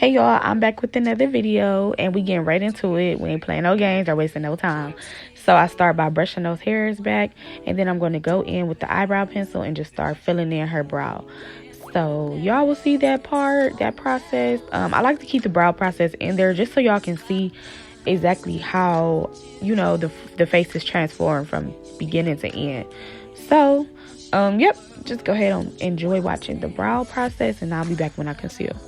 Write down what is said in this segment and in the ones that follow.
Hey y'all, I'm back with another video and we getting right into it. We ain't playing no games or wasting no time. So I start by brushing those hairs back, and then I'm going to go in with the eyebrow pencil and just start filling in her brow. So y'all will see that process. I like to keep the brow process in there just so y'all can see exactly how, you know, the face is transformed from beginning to end. So yep, just go ahead and enjoy watching the brow process, and I'll be back when I conceal.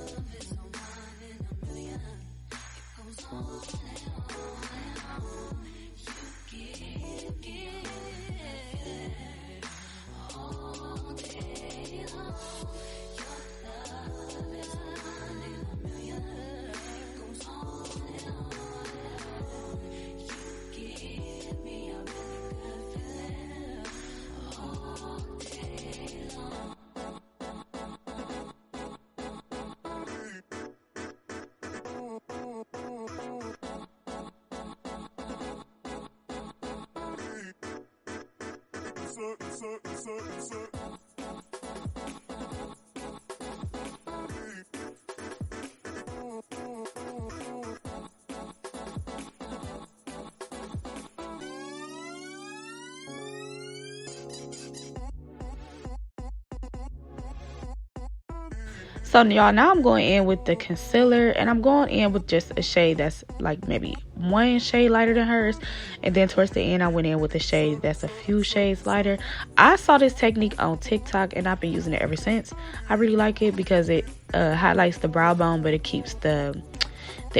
So y'all, now I'm going in with the concealer, and I'm going in with just a shade that's like maybe one shade lighter than hers, and then towards the end I went in with a shade that's a few shades lighter. I saw this technique on TikTok and I've been using it ever since. I really like it because it highlights the brow bone, but it keeps the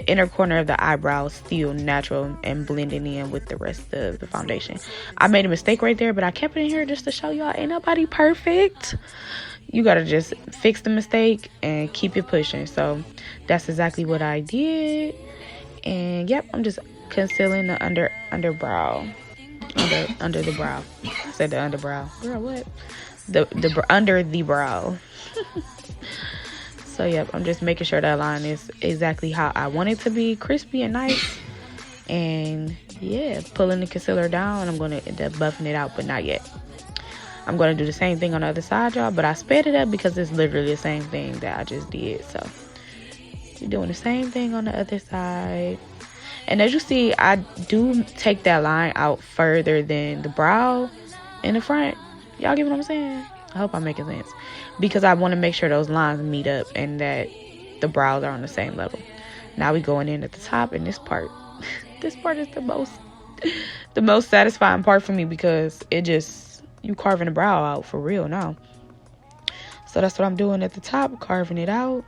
inner corner of the eyebrow still natural and blending in with the rest of the foundation. I made a mistake right there, but I kept it in here just to show y'all ain't nobody perfect. You gotta just fix the mistake and keep it pushing. So that's exactly what I did. And yep, I'm just concealing the underbrow. Under the brow. I said the underbrow. Girl, what? The under the brow. So yep, I'm just making sure that line is exactly how I want it to be, crispy and nice. And yeah, pulling the concealer down, and I'm gonna end up buffing it out, but not yet. I'm going to do the same thing on the other side, y'all, but I sped it up because it's literally the same thing that I just did. So we're doing the same thing on the other side. And as you see, I do take that line out further than the brow in the front. Y'all get what I'm saying? I hope I'm making sense. Because I want to make sure those lines meet up and that the brows are on the same level. Now we going in at the top, and this part. This part is the most satisfying part for me, because it just... you carving the brow out for real now. So that's what I'm doing at the top, carving it out,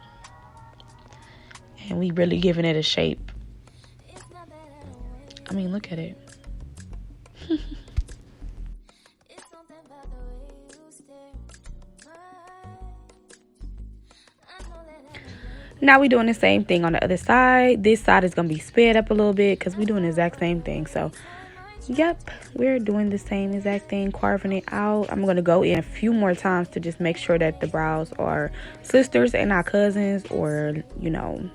and we really giving it a shape. I mean, look at it. Now we doing the same thing on the other side. This side is gonna be sped up a little bit because we doing the exact same thing. So yep, we're doing the same exact thing, carving it out. I'm going to go in a few more times to just make sure that the brows are sisters and not cousins, or, you know,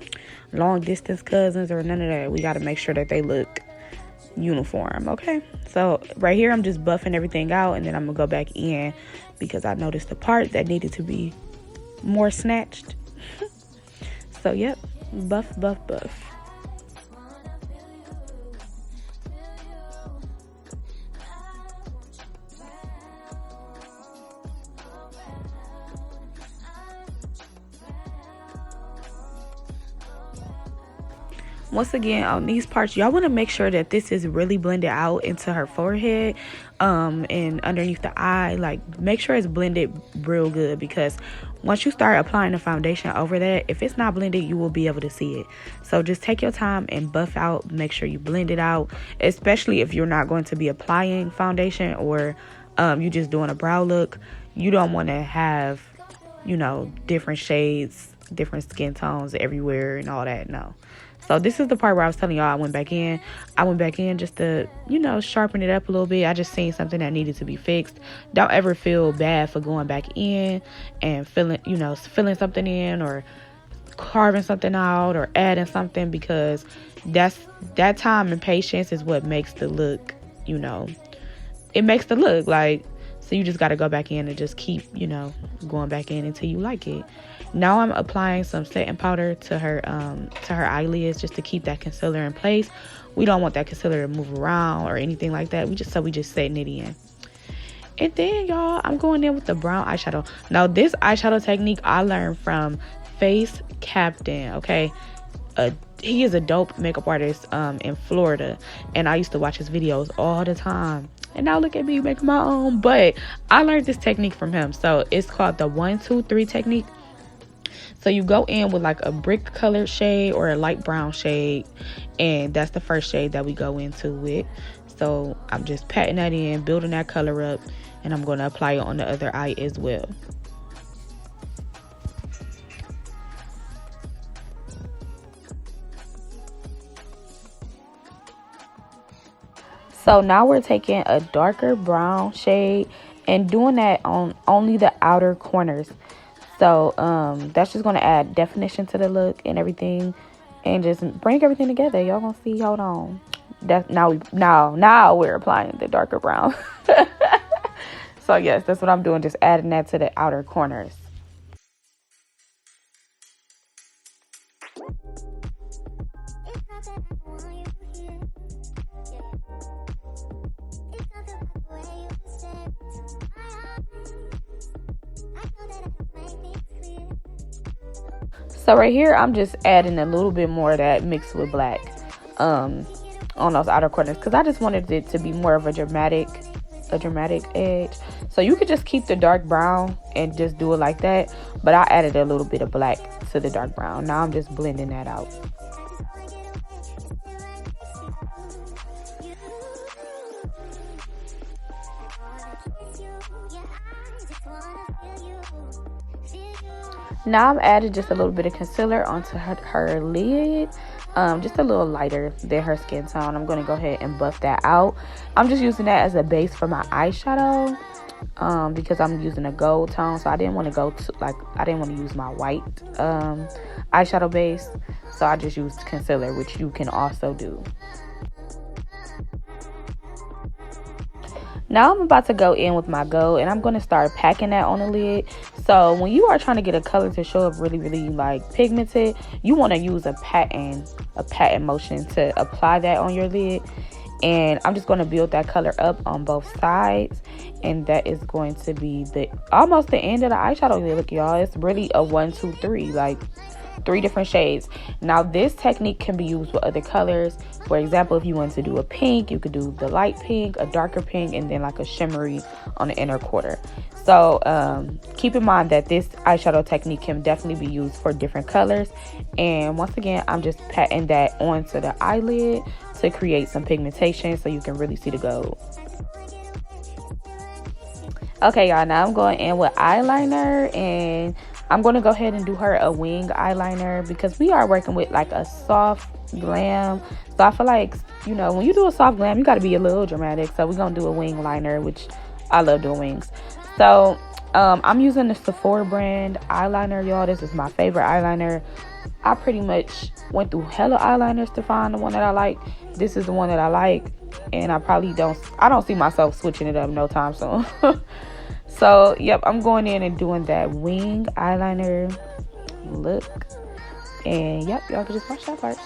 long distance cousins or none of that. We got to make sure that they look uniform, okay? So right here, I'm just buffing everything out, and then I'm going to go back in because I noticed the part that needed to be more snatched. So, yep, buff, buff, buff. Once again, on these parts, y'all want to make sure that this is really blended out into her forehead, and underneath the eye. Like, make sure it's blended real good, because once you start applying the foundation over that, if it's not blended, you will be able to see it. So just take your time and buff out. Make sure you blend it out, especially if you're not going to be applying foundation, or you're just doing a brow look. You don't want to have, you know, different shades, different skin tones everywhere and all that. No. So this is the part where I was telling y'all I went back in. I went back in just to, you know, sharpen it up a little bit. I just seen something that needed to be fixed. Don't ever feel bad for going back in and filling something in, or carving something out, or adding something, because that time and patience is what makes the look, you know, it makes the look like. So you just got to go back in and just keep, you know, going back in until you like it. Now I'm applying some setting powder to her eyelids just to keep that concealer in place. We don't want that concealer to move around or anything like that. We just setting it in. And then, y'all, I'm going in with the brown eyeshadow. Now, this eyeshadow technique I learned from Face Captain, okay? He is a dope makeup artist in Florida, and I used to watch his videos all the time. And now look at me making my own. But I learned this technique from him. So it's called the 1 2 3 technique. So you go in with like a brick colored shade or a light brown shade, and that's the first shade that we go into with. So I'm just patting that in, building that color up, and I'm going to apply it on the other eye as well. So now we're taking a darker brown shade and doing that on only the outer corners. So that's just going to add definition to the look and everything, and just bring everything together. Y'all gonna see. Hold on. Now we're applying the darker brown. So yes, that's what I'm doing. Just adding that to the outer corners. So right here, I'm just adding a little bit more of that mixed with black on those outer corners, because I just wanted it to be more of a dramatic edge. So you could just keep the dark brown and just do it like that, but I added a little bit of black to the dark brown. Now I'm just blending that out. Now I'm adding just a little bit of concealer onto her lid, just a little lighter than her skin tone. I'm going to go ahead and buff that out. I'm just using that as a base for my eyeshadow, because I'm using a gold tone, so I didn't want to use my white eyeshadow base, so I just used concealer, which you can also do. Now I'm about to go in with my gold, and I'm going to start packing that on the lid. So when you are trying to get a color to show up really, really like pigmented, you want to use a pattern motion to apply that on your lid. And I'm just going to build that color up on both sides, and that is going to be almost the end of the eyeshadow look, y'all. It's really a 1 2 3, like 3 different shades. Now this technique can be used with other colors. For example, if you want to do a pink, you could do the light pink, a darker pink, and then like a shimmery on the inner quarter. So keep in mind that this eyeshadow technique can definitely be used for different colors. And once again, I'm just patting that onto the eyelid to create some pigmentation so you can really see the gold. Okay, y'all, now I'm going in with eyeliner, and I'm going to go ahead and do her a wing eyeliner because we are working with like a soft glam. So I feel like, you know, when you do a soft glam, you got to be a little dramatic. So we're going to do a wing liner, which I love doing wings. So I'm using the Sephora brand eyeliner, y'all. This is my favorite eyeliner. I pretty much went through hella eyeliners to find the one that I like. This is the one that I like, and I don't see myself switching it up no time soon. So yep, I'm going in and doing that wing eyeliner look, and yep, y'all can just watch that part.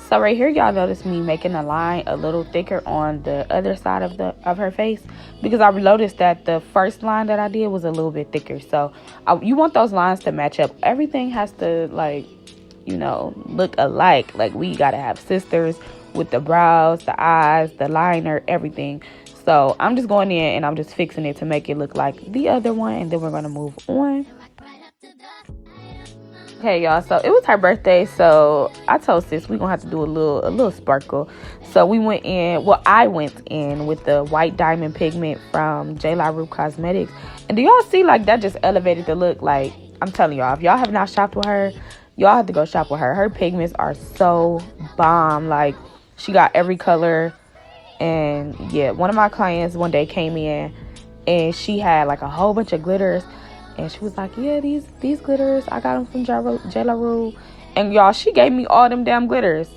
So right here, y'all notice me making the line a little thicker on the other side of her face, because I noticed that the first line that I did was a little bit thicker. So you want those lines to match up. Everything has to, like, you know, look alike. Like, we gotta have sisters with the brows, the eyes, the liner, everything. So I'm just going in and I'm just fixing it to make it look like the other one, and then we're going to move on. Okay, y'all, so it was her birthday, so I told sis we're gonna have to do a little sparkle. So we went in, well, I went in with the white diamond pigment from J La Rue Cosmetics. And do y'all see, like, that just elevated the look? Like, I'm telling y'all, if y'all have not shopped with her, y'all have to go shop with her. Her pigments are so bomb. Like, she got every color. And yeah, one of my clients one day came in and she had like a whole bunch of glitters. And she was like, yeah, these glitters, I got them from J La Rue. And y'all, she gave me all them damn glitters.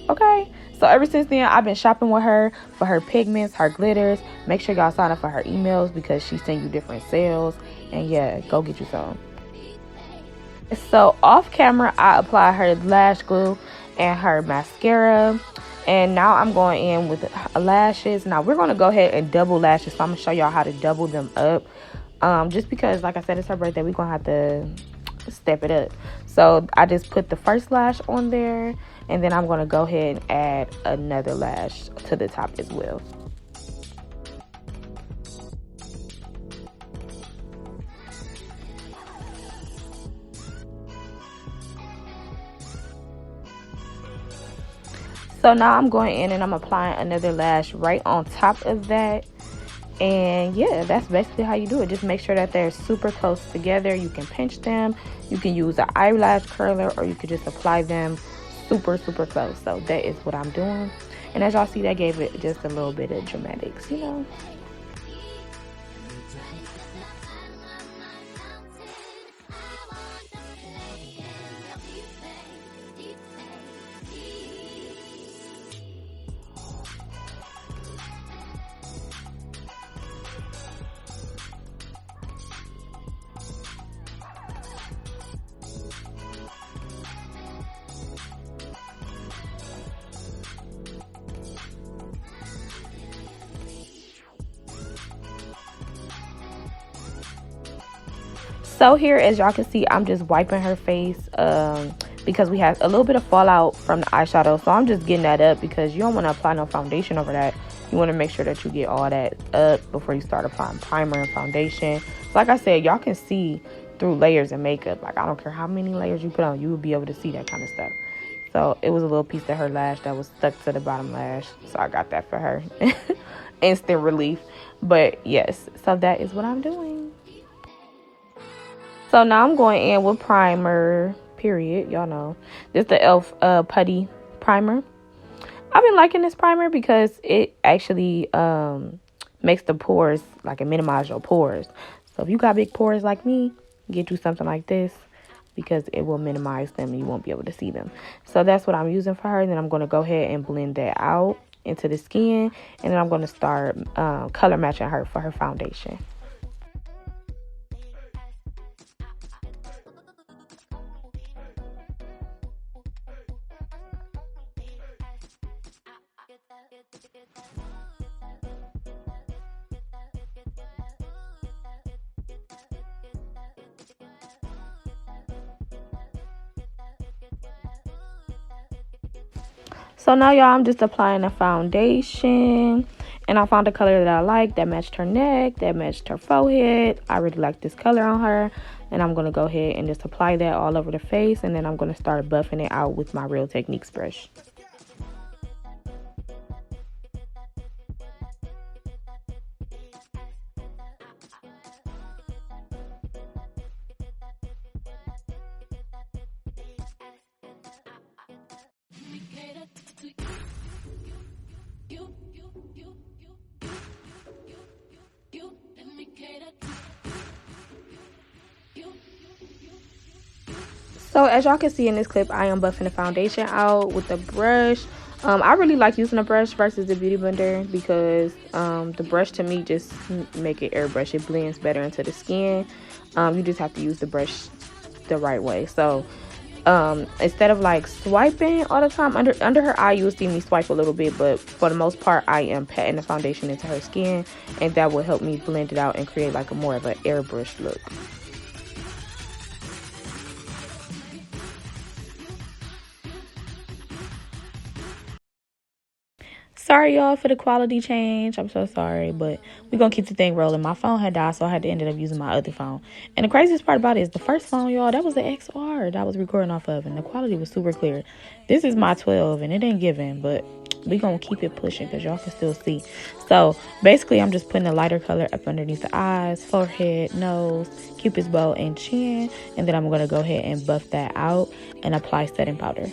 Okay? So ever since then, I've been shopping with her for her pigments, her glitters. Make sure y'all sign up for her emails because she sends you different sales. And yeah, go get you some. So off camera, I apply her lash glue and her mascara. And now I'm going in with lashes. Now we're going to go ahead and double lashes. So I'm going to show y'all how to double them up. Just because, like I said, it's her birthday, we're going to have to step it up. So I just put the first lash on there, and then I'm going to go ahead and add another lash to the top as well. So now I'm going in and I'm applying another lash right on top of that. And yeah, that's basically how you do it. Just make sure that they're super close together. You can pinch them. You can use an eyelash curler, or you could just apply them super close. So that is what I'm doing. And as y'all see, that gave it just a little bit of dramatics, you know. So here, as y'all can see, I'm just wiping her face because we had a little bit of fallout from the eyeshadow. So I'm just getting that up because you don't want to apply no foundation over that. You want to make sure that you get all that up before you start applying primer and foundation. So like I said, y'all can see through layers of makeup. Like, I don't care how many layers you put on, you will be able to see that kind of stuff. So it was a little piece of her lash that was stuck to the bottom lash. So I got that for her. Instant relief. But yes, so that is what I'm doing. So now I'm going in with primer, period. Y'all know. This is the e.l.f. Putty Primer. I've been liking this primer because it actually makes the pores, like, it minimizes your pores. So if you got big pores like me, get you something like this because it will minimize them and you won't be able to see them. So that's what I'm using for her. And then I'm going to go ahead and blend that out into the skin. And then I'm going to start color matching her for her foundation. So now, y'all, I'm just applying a foundation. And I found a color that I like that matched her neck, that matched her forehead. I really like this color on her. And I'm going to go ahead and just apply that all over the face. And then I'm going to start buffing it out with my Real Techniques brush. So as y'all can see in this clip, I am buffing the foundation out with the brush. I really like using a brush versus the beauty blender because the brush to me just make it airbrush. It blends better into the skin. You just have to use the brush the right way. So instead of like swiping all the time under her eye, you will see me swipe a little bit, but for the most part I am patting the foundation into her skin, and that will help me blend it out and create like a more of an airbrush look. Sorry, y'all, for the quality change. I'm so sorry, but we're going to keep the thing rolling. My phone had died, so I had to end up using my other phone. And the craziest part about it is the first phone, y'all, that was the XR that I was recording off of, and the quality was super clear. This is my 12, and it ain't giving, but we going to keep it pushing because y'all can still see. So, basically, I'm just putting a lighter color up underneath the eyes, forehead, nose, cupid's bow, and chin. And then I'm going to go ahead and buff that out and apply setting powder.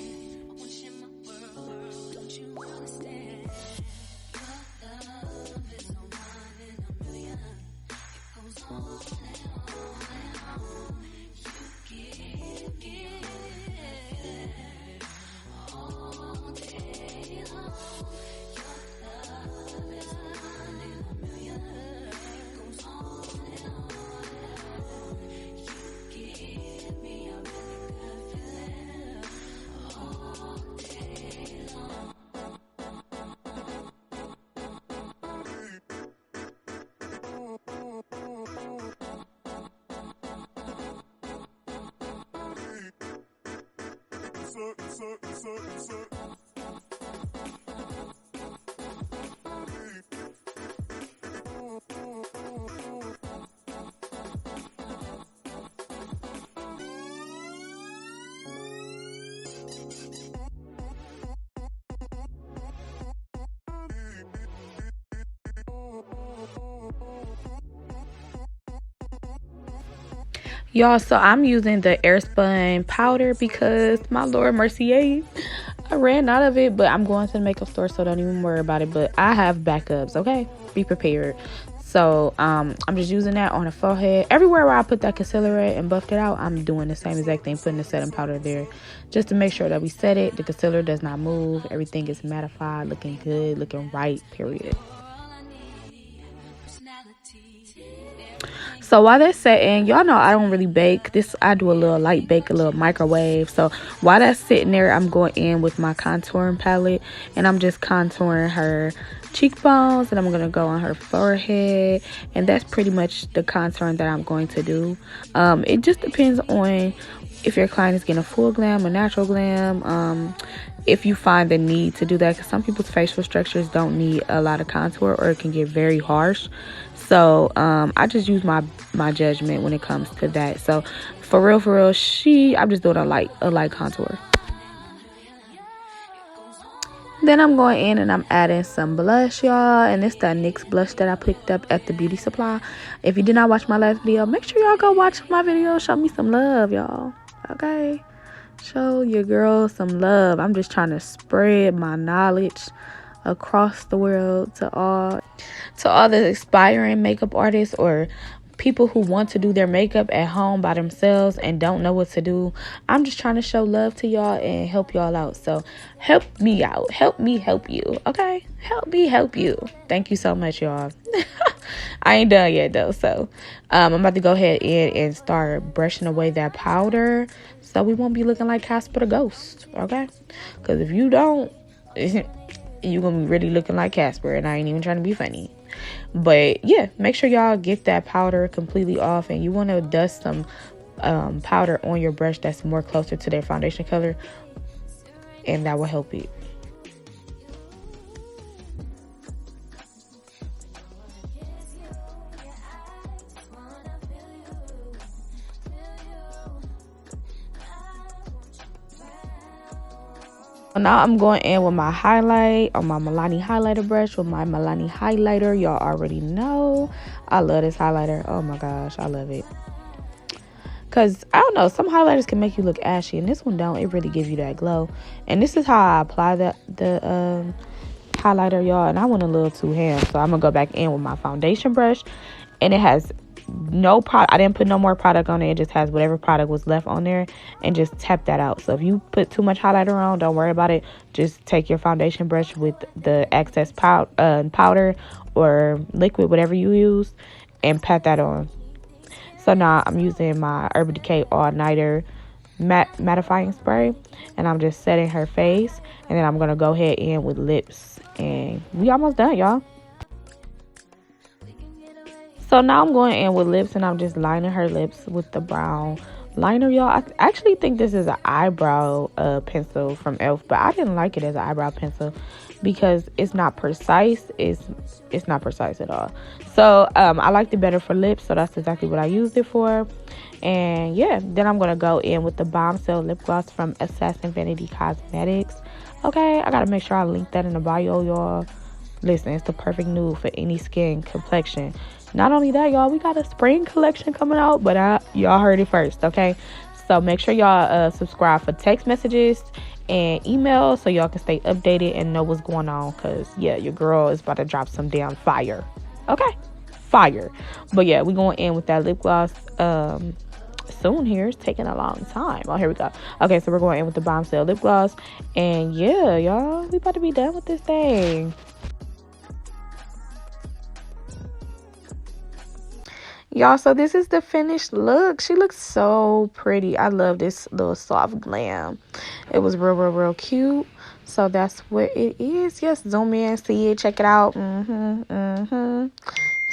Y'all, so I'm using the Airspun powder because my Lord Mercier, I ran out of it, but I'm going to the makeup store, so don't even worry about it. But I have backups, okay? Be prepared. So I'm just using that on the forehead. Everywhere where I put that concealer at and buffed it out, I'm doing the same exact thing, putting the setting powder there just to make sure that we set it. The concealer does not move. Everything is mattified, looking good, looking right, period. So while that's setting, y'all know I don't really bake. I do a little light bake, a little microwave. So while that's sitting there, I'm going in with my contouring palette and I'm just contouring her cheekbones, and I'm going to go on her forehead, and that's pretty much the contouring that I'm going to do. It just depends on if your client is getting a full glam or natural glam, if you find the need to do that, because some people's facial structures don't need a lot of contour or it can get very harsh. So I just use my judgment when it comes to that. So for real, I'm just doing a light contour. Then I'm going in and I'm adding some blush, y'all. And it's that Nyx blush that I picked up at the beauty supply. If you did not watch my last video, make sure y'all go watch my video. Show me some love, y'all. Okay? Show your girl some love. I'm just trying to spread my knowledge across the world to all the aspiring makeup artists or people who want to do their makeup at home by themselves and don't know what to do. I'm just trying to show love to y'all and help y'all out. So help me out. Help me help you. Okay? Help me help you. Thank you so much, y'all. I ain't done yet though. So I'm about to go ahead and start brushing away that powder so we won't be looking like Casper the Ghost. Okay? Because if you don't, you're gonna be really looking like Casper, and I ain't even trying to be funny. But yeah, make sure y'all get that powder completely off, and you want to dust some powder on your brush that's more closer to their foundation color, and that will help it. Now I'm going in with my highlight on my Milani highlighter brush with my Milani highlighter. Y'all already know I love this highlighter. Oh my gosh, I love it. Because I don't know, some highlighters can make you look ashy, and this one don't. It really gives you that glow. And this is how I apply the highlighter, y'all. And I went a little too ham, so I'm gonna go back in with my foundation brush, and it has no product. I didn't put no more product on it. It just has whatever product was left on there, and just tap that out. So if you put too much highlighter on, don't worry about it. Just take your foundation brush with the excess powder or liquid, whatever you use, and pat that on. So now I'm using my Urban Decay All Nighter mattifying spray, and I'm just setting her face, and then I'm gonna go ahead in with lips, and we almost done, y'all. So now I'm going in with lips, and I'm just lining her lips with the brown liner, y'all. I actually think this is an eyebrow pencil from e.l.f., but I didn't like it as an eyebrow pencil. because it's not precise. It's not precise at all. So I liked it better for lips, so that's exactly what I used it for. And yeah, then I'm gonna go in with the Bombshell Lip Gloss from Assassin Vanity Cosmetics. Okay, I gotta make sure I link that in the bio, y'all. Listen, it's the perfect nude for any skin complexion. Not only that, y'all, we got a spring collection coming out, but y'all heard it first, okay? So make sure y'all subscribe for text messages and email so y'all can stay updated and know what's going on, because yeah, your girl is about to drop some damn fire. Okay, fire. But yeah, we going in with that lip gloss soon. Here, it's taking a long time. Oh, here we go. Okay, so we're going in with the Bombshell Lip Gloss, and yeah, y'all, we about to be done with this thing. Y'all, so this is the finished look. She looks so pretty. I love this little soft glam. It was real cute. So that's what it is. Yes, zoom in, see it, check it out.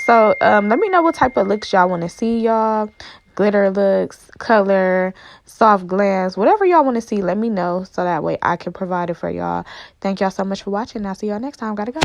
So let me know what type of looks y'all want to see, y'all. Glitter looks, color, soft glams, whatever y'all want to see, let me know so that way I can provide it for y'all. Thank y'all so much for watching. I'll see y'all next time. Gotta go.